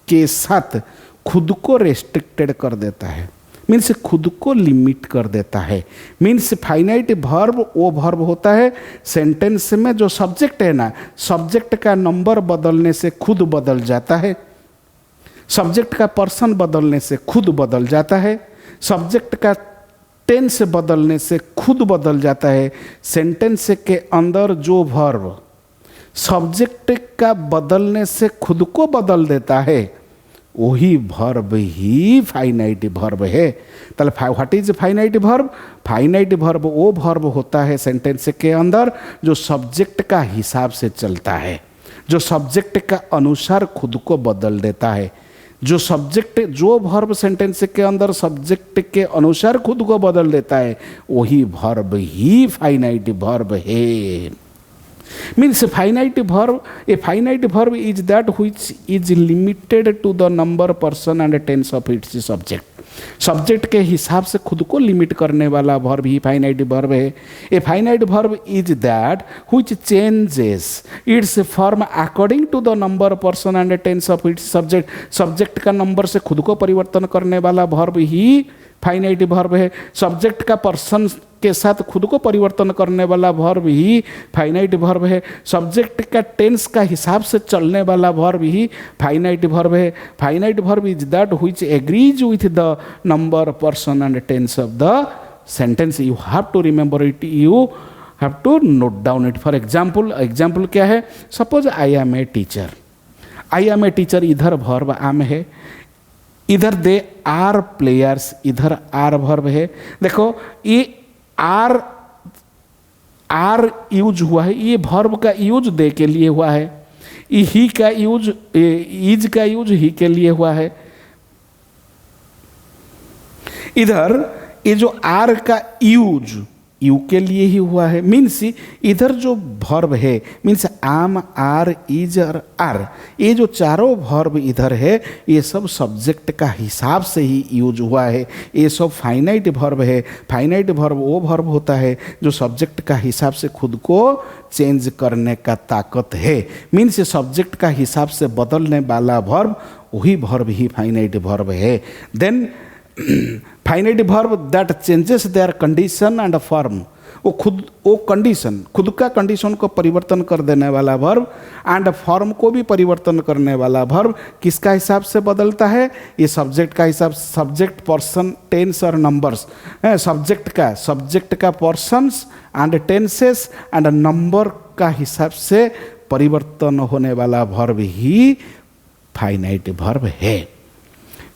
के साथ खुद को रेस्ट्रिक्टेड कर देता है, मीन्स खुद को लिमिट कर देता है। मीन्स फाइनाइट वर्ब वो वर्ब होता है सेंटेंस में जो सब्जेक्ट है ना, सब्जेक्ट का नंबर बदलने से खुद बदल जाता है, सब्जेक्ट का पर्सन बदलने से खुद बदल जाता है, सब्जेक्ट का टेंस बदलने से खुद बदल जाता है। सेंटेंस के अंदर जो वर्ब सब्जेक्ट का बदलने से खुद को बदल देता है वही वर्ब ही फाइनाइट वर्ब है। ताहले what is finite verb, finite verb वो वर्ब होता है सेंटेंस के अंदर जो सब्जेक्ट का हिसाब से चलता है, जो सब्जेक्ट का अनुसार खुद को बदल देता है। जो वर्ब सेंटेंस के अंदर सब्जेक्ट के अनुसार खुद को बदल देता है वही वर्ब ही फाइनाइट वर्ब है। Means a finite verb is that which is limited to the number, person and tense of its subject. Subject के हिसाब से खुद को लिमिट करने वाला वर्ब ही फाइनाइट वर्ब है. A finite verb is that which changes its form according to the number, person and tense of its subject. Subject का नंबर से खुद को परिवर्तन करने वाला वर्ब ही फाइनाइट वर्ब है. सब्जेक्ट का पर्सन के साथ खुद को परिवर्तन करने वाला वर्ब ही फाइनाइट वर्ब है. सब्जेक्ट का टेंस का हिसाब से चलने वाला वर्ब ही फाइनाइट वर्ब है. Finite verb is that which agrees with the number, person and tense of the sentence. You have to remember it, you have to note down it. For example क्या है? Suppose I am a teacher. I am a teacher, इधर verb am है, इधर they are players, इधर are verb है. देखो ये are use हुआ है, ये वर्ब का यूज दे के लिए हुआ है. ही का यूज, इज का यूज ही के लिए हुआ है. इधर ये जो आर का यूज यू के लिए ही हुआ है. मीन्स इधर जो वर्ब है, मीन्स आम, आर, इज और आर, ये जो चारों वर्ब इधर है ये सब सब्जेक्ट का हिसाब से ही यूज हुआ है. ये सब फाइनाइट वर्ब है. फाइनाइट वर्ब वो वर्ब होता है जो सब्जेक्ट का हिसाब से खुद को चेंज करने का ताकत है. मीन्स सब्जेक्ट का हिसाब से बदलने वाला वर्ब वही वर्ब ही फाइनाइट वर्ब है. Then finite verb that changes their condition and form. वो कंडीशन, खुद का कंडीशन को परिवर्तन कर देने वाला वर्ब एंड फॉर्म को भी परिवर्तन करने वाला वर्ब किसका हिसाब से बदलता है? ये सब्जेक्ट का हिसाब, सब्जेक्ट, पर्सन, टेंस और नंबर्स. सब्जेक्ट का persons and tenses and number का हिसाब से परिवर्तन होने वाला वर्ब ही फाइनाइट वर्ब है.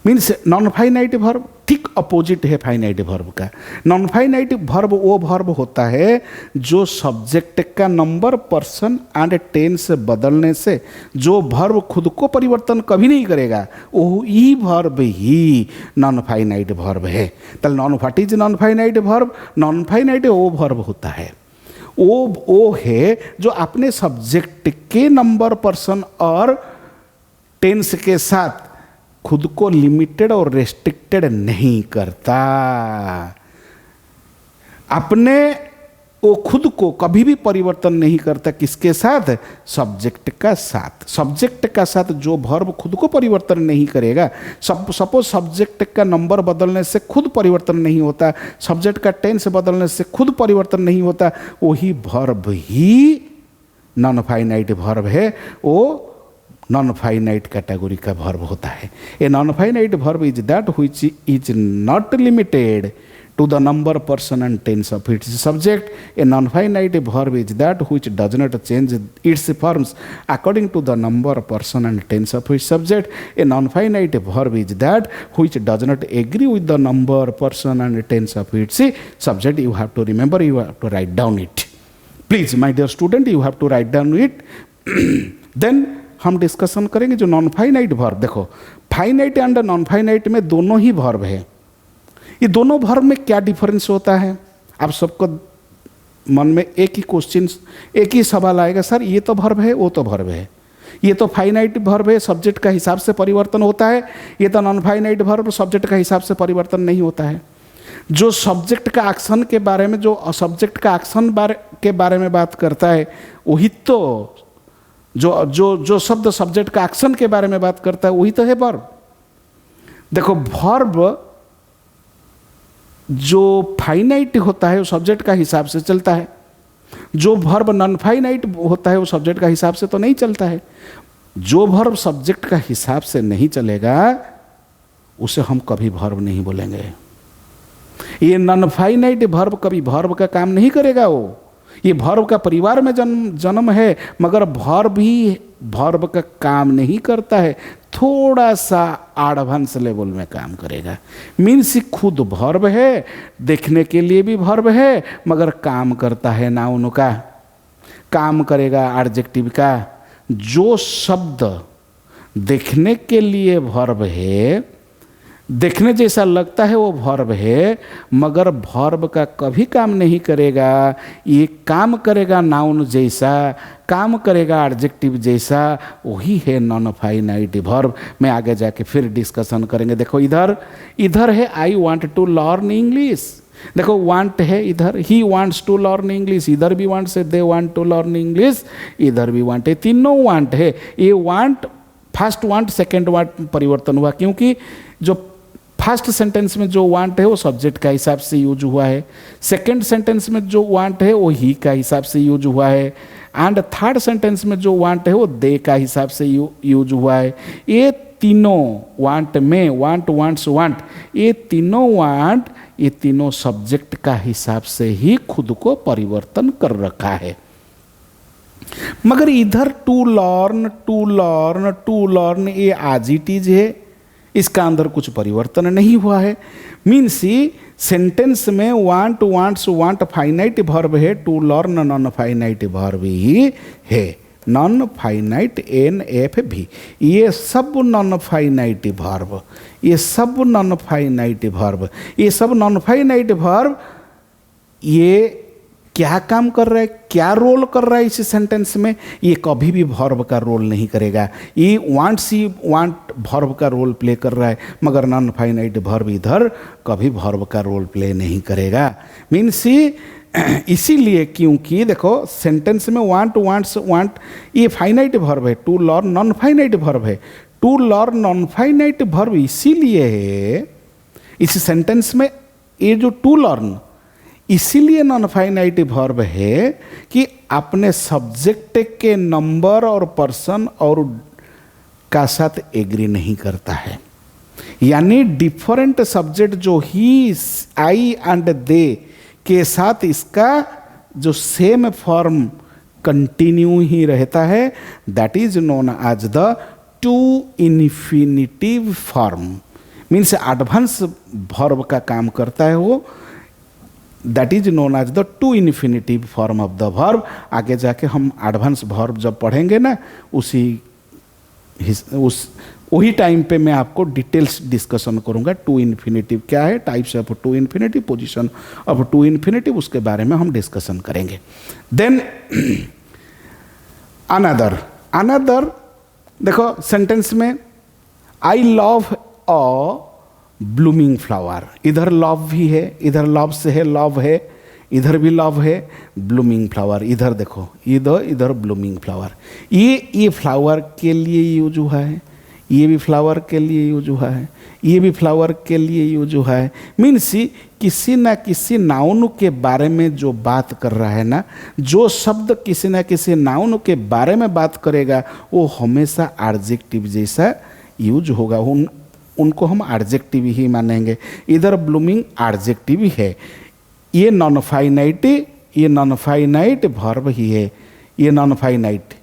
मीन्स नॉन फाइनाइट वर्ब ठीक अपोजिट है फाइनाइट वर्ब का. नॉन फाइनाइट वर्ब वो वर्ब होता है जो सब्जेक्ट का नंबर, पर्सन एंड टेंस बदलने से जो वर्ब खुद को परिवर्तन कभी नहीं करेगा, वही वर्ब ही नॉन फाइनाइट वर्ब है. तो what is non finite verb? Non finite वो वर्ब होता है, वो है जो अपने सब्जेक्ट के नंबर, पर्सन और टेंस के साथ खुद को लिमिटेड और रेस्ट्रिक्टेड नहीं करता. अपने वो खुद को कभी भी परिवर्तन नहीं करता. किसके साथ? सब्जेक्ट का साथ. सब्जेक्ट का साथ जो वर्ब खुद को परिवर्तन नहीं करेगा. सपोज सब्जेक्ट का नंबर बदलने से खुद परिवर्तन नहीं होता, सब्जेक्ट का टेंस बदलने से खुद परिवर्तन नहीं होता, वही वर्ब ही नॉन फाइनाइट वर्ब है. वो नॉन फाइनाइट कैटेगरी का वर्ब होता है. A non finite verb is that which is not limited to the number, person and tense of its subject. A non-finite verb is that which does not change its forms according to the number, person and tense of its subject. A non-finite verb is that which does not agree with the number, person and tense of its subject. You have to remember, you have to write down it. Please my dear student, you have to write down it. Then हम discussion करेंगे जो non finite verb. देखो finite and non finite में दोनों ही verb है. ये दोनों verb में क्या डिफरेंस होता है? आप सबको मन में एक ही क्वेश्चन, एक ही सवाल आएगा, सर ये तो वर्ब है, वो तो वर्ब है. ये तो फाइनाइट वर्ब है, सब्जेक्ट का हिसाब से परिवर्तन होता है. ये तो नॉन फाइनाइट वर्ब, सब्जेक्ट का हिसाब से परिवर्तन नहीं होता है. जो सब्जेक्ट का एक्शन के बारे में, जो सब्जेक्ट का एक्शन के बारे में बात करता है, वही तो जो शब्द सब्जेक्ट का एक्शन के बारे में बात करता है वही तो है वर्ब. देखो वर्ब जो फाइनाइट होता है वो सब्जेक्ट का हिसाब से चलता है. जो वर्ब नॉन फाइनाइट होता है वो सब्जेक्ट का हिसाब से तो नहीं चलता है. जो वर्ब सब्जेक्ट का हिसाब से नहीं चलेगा उसे हम कभी वर्ब नहीं बोलेंगे. ये नॉन फाइनाइट वर्ब कभी वर्ब का काम नहीं करेगा. वो ये वर्ब का परिवार में जन्म है, मगर वर्ब भी वर्ब का काम नहीं करता है, थोड़ा सा एडवांस लेवल में काम करेगा. मीन्स खुद वर्ब है, देखने के लिए भी वर्ब है, मगर काम करता है नाउन का, काम करेगा एडजेक्टिव का. जो शब्द देखने के लिए वर्ब है देखने जैसा लगता है वो वर्ब है, मगर वर्ब का कभी काम नहीं करेगा। ये काम करेगा नाउन जैसा, काम करेगा एडजेक्टिव जैसा, वही है नॉन फाइनाइट वर्ब। मैं आगे जाके फिर डिस्कशन करेंगे। देखो इधर है I want to learn English. देखो वांट है इधर, he wants to learn English, इधर भी वांट से they want to learn English, इधर भी वांट है, तीनों वांट है। ये want first want second want परिवर्तन हुआ, क्योंकि जो फर्स्ट सेंटेंस में जो वांट है वो सब्जेक्ट का हिसाब से यूज हुआ है, सेकेंड सेंटेंस में जो वांट है वो ही का हिसाब से यूज हुआ है, एंड थर्ड सेंटेंस में जो वांट है वो दे का हिसाब से यूज हुआ है। ये तीनों वांट में, वांट वांट्स वांट, ये तीनों वांट, ये तीनों सब्जेक्ट का हिसाब से ही खुद को परिवर्तन कर रखा है। मगर इधर to learn to learn to learn ये आज इट इज है, इसका अंदर कुछ परिवर्तन नहीं हुआ है। मीन्स सेंटेंस में want wants want finite verb है, to learn non finite verb ही है, नॉन फाइनाइट NFV। ये सब नॉन फाइनाइट वर्ब, ये सब नॉन फाइनाइट वर्ब, ये सब नॉन फाइनाइट वर्ब ये क्या काम कर रहा है, क्या रोल कर रहा है इस सेंटेंस में? ये कभी भी वर्ब का रोल नहीं करेगा। ये वांट्स ही वांट वर्ब का रोल प्ले कर रहा है, मगर नॉन फाइनाइट वर्ब इधर कभी वर्ब का रोल प्ले नहीं करेगा। मीन्स इसीलिए, क्योंकि देखो सेंटेंस में वांट वांट्स वांट ये फाइनाइट वर्ब है, to learn non finite verb है। To learn non finite verb इसीलिए है इस सेंटेंस में, ये जो टू लर्न इसीलिए नॉन फाइनाइट वर्ब है कि अपने सब्जेक्ट के नंबर और पर्सन और का साथ एग्री नहीं करता है। यानी डिफरेंट सब्जेक्ट जो ही, आई एंड दे के साथ इसका जो सेम फॉर्म कंटिन्यू ही रहता है, that is known as the to infinitive form. Means advance verb का काम करता है वो, that is known as the to infinitive form of the verb. आगे जाके हम एडवांस वर्ब जब पढ़ेंगे ना, वही टाइम पे मैं आपको डिटेल्स डिस्कशन करूंगा। टू इन्फिनिटिव क्या है, types of to infinitive, position of to infinitive, उसके बारे में हम डिस्कशन करेंगे। देन अनदर देखो सेंटेंस में I love a blooming flower, इधर लव भी है, इधर लव से है, लव है, इधर भी लव है, ब्लूमिंग फ्लावर, इधर देखो इधर ब्लूमिंग फ्लावर। ये फ्लावर के लिए यूज हुआ है, ये भी फ्लावर के लिए यूज हुआ है, ये भी फ्लावर के लिए यूज हुआ है। मीन्स किसी ना किसी नाउन के बारे में जो बात कर रहा है ना, जो शब्द किसी ना किसी नाउन के बारे में बात करेगा वो हमेशा एडजेक्टिव जैसा यूज होगा, उनको हम एडजेक्टिव ही मानेंगे। इधर ब्लूमिंग एडजेक्टिव ही है, ये नॉन फाइनाइट वर्ब ही है, ये नॉन फाइनाइट,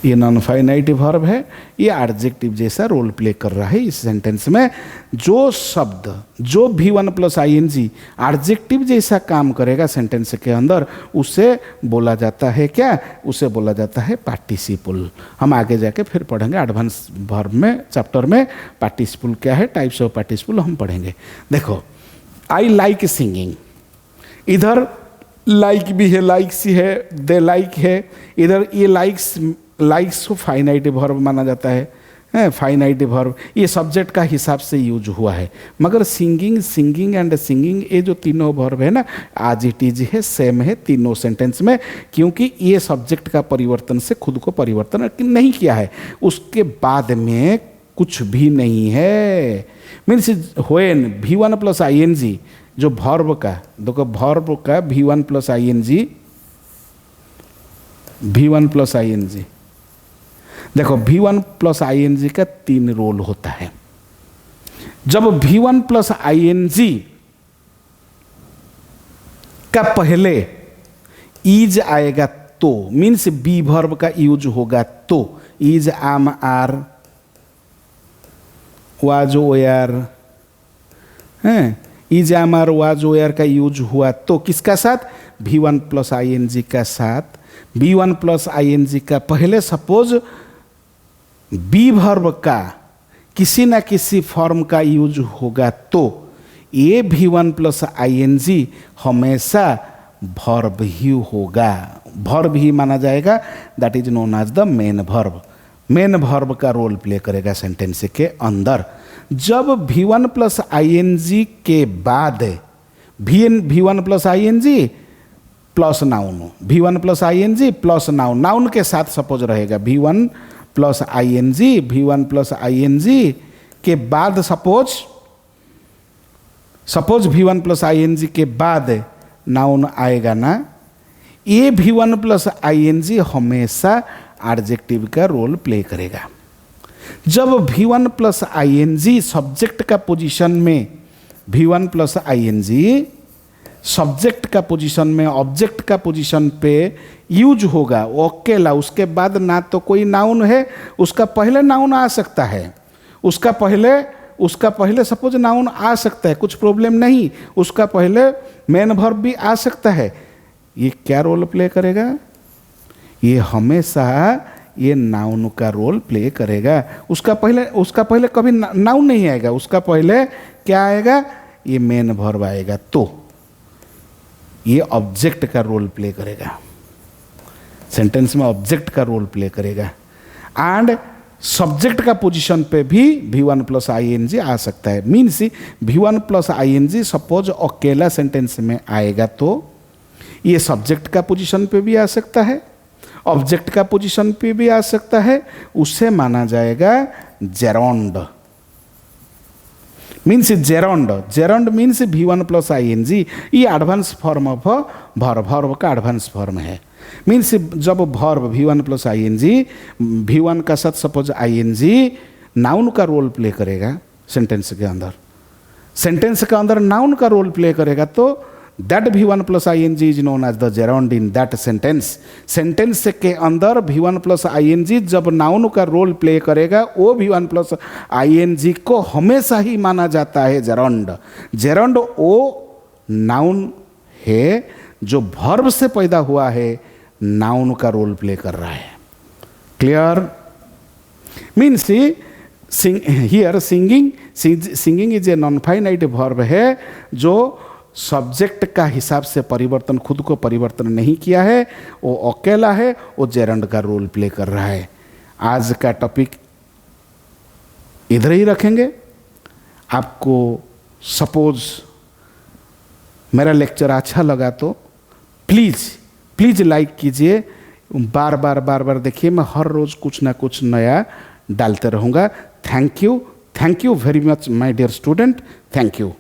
ये नॉन फाइनाइट वर्ब है, ये एडजेक्टिव जैसा रोल प्ले कर रहा है इस सेंटेंस में। जो शब्द जो V1 प्लस ING एडजेक्टिव जैसा काम करेगा सेंटेंस के अंदर, उसे बोला जाता है क्या, उसे बोला जाता है पार्टिसिपल। हम आगे जाके फिर पढ़ेंगे एडवांस वर्ब में, चैप्टर में पार्टिसिपल क्या है, टाइप्स ऑफ पार्टिसिपल हम पढ़ेंगे। देखो आई लाइक सिंगिंग, इधर लाइक भी है, लाइक्स ही है, दे लाइक है, इधर ये लाइक्स को फाइनाइट वर्ब माना जाता है, फाइनाइट वर्ब, ये सब्जेक्ट का हिसाब से यूज हुआ है। मगर सिंगिंग एंड सिंगिंग, ये जो तीनों वर्ब है ना, आज इट इज है, सेम है तीनों सेंटेंस में, क्योंकि ये सब्जेक्ट का परिवर्तन से खुद को परिवर्तन नहीं किया है, उसके बाद में कुछ भी नहीं है। Means when V1 plus ING जो वर्ब का, देखो वर्ब का V1 plus ING, V1 plus ING, देखो V1 प्लस ING का 3 रोल होता है। जब V1 प्लस ING का पहले इज आएगा तो, मीन्स बी वर्ब का यूज होगा तो, इज आम आर वाज वेयर, इज आम आर वाज वेयर का यूज हुआ तो किसका साथ, V1 प्लस ING का साथ। V1 प्लस ING का पहले सपोज बी वर्ब का किसी ना किसी फॉर्म का यूज होगा तो ये V1 प्लस ING हमेशा वर्ब ही होगा, वर्ब ही माना जाएगा। That is known as the main verb. Main verb का रोल प्ले करेगा सेंटेंस के अंदर। जब V1 प्लस ING के बाद V1 plus ING plus noun, V1 plus ING plus noun, noun के साथ सपोज रहेगा V1 प्लस ING के बाद सपोज V1 प्लस ING के बाद नाउन आएगा ना, ये V1 प्लस ING हमेशा एडजेक्टिव का रोल प्ले करेगा। जब V1 प्लस ING सब्जेक्ट का पोजीशन में, V1 प्लस ING सब्जेक्ट का पोजीशन में ऑब्जेक्ट का पोजीशन पे यूज होगा अकेला, उसके बाद ना तो कोई नाउन है, उसका पहले नाउन आ सकता है, उसका पहले सपोज नाउन आ सकता है, कुछ प्रॉब्लम नहीं, उसका पहले मेन वर्ब भी आ सकता है। ये क्या रोल प्ले करेगा? ये हमेशा ये नाउन का रोल प्ले करेगा। उसका पहले कभी नाउन नहीं आएगा, उसका पहले क्या आएगा? ये मेन वर्ब आएगा, तो ये ऑब्जेक्ट का रोल प्ले करेगा, सेंटेंस में ऑब्जेक्ट का रोल प्ले करेगा। एंड सब्जेक्ट का पोजीशन पे भी V1 प्लस ING आ सकता है। Means V1 plus ING suppose अकेला सेंटेंस में आएगा तो ये सब्जेक्ट का पोजीशन पे भी आ सकता है, ऑब्जेक्ट का पोजीशन पे भी आ सकता है, उसे माना जाएगा gerund. Means gerund means V1 plus ING, ये एडवांस फॉर्म ऑफ वर्ब का एडवांस फॉर्म है। मीन्स जब verb V1 plus ING, V1 का साथ सपोज ING नाउन का रोल प्ले करेगा सेंटेंस के अंदर नाउन का रोल प्ले करेगा, तो that V1 plus ING is known as the gerund in that sentence. Sentence के अंदर V1 प्लस ING जब नाउन का रोल प्ले करेगा, वो V1 प्लस ING को हमेशा ही माना जाता है जेरोंड। जेरोंड वो नाउन है जो वर्ब से पैदा हुआ है, नाउन का रोल प्ले कर रहा है। Clear? Means here singing is a non finite verb है जो सब्जेक्ट का हिसाब से परिवर्तन, खुद को परिवर्तन नहीं किया है, वो अकेला है, वो जेरोंड का रोल प्ले कर रहा है। आज का टॉपिक इधर ही रखेंगे। आपको सपोज मेरा लेक्चर अच्छा लगा तो प्लीज़ लाइक कीजिए, बार बार देखिए, मैं हर रोज़ कुछ ना कुछ नया डालते रहूँगा। Thank you very much my dear student, thank you.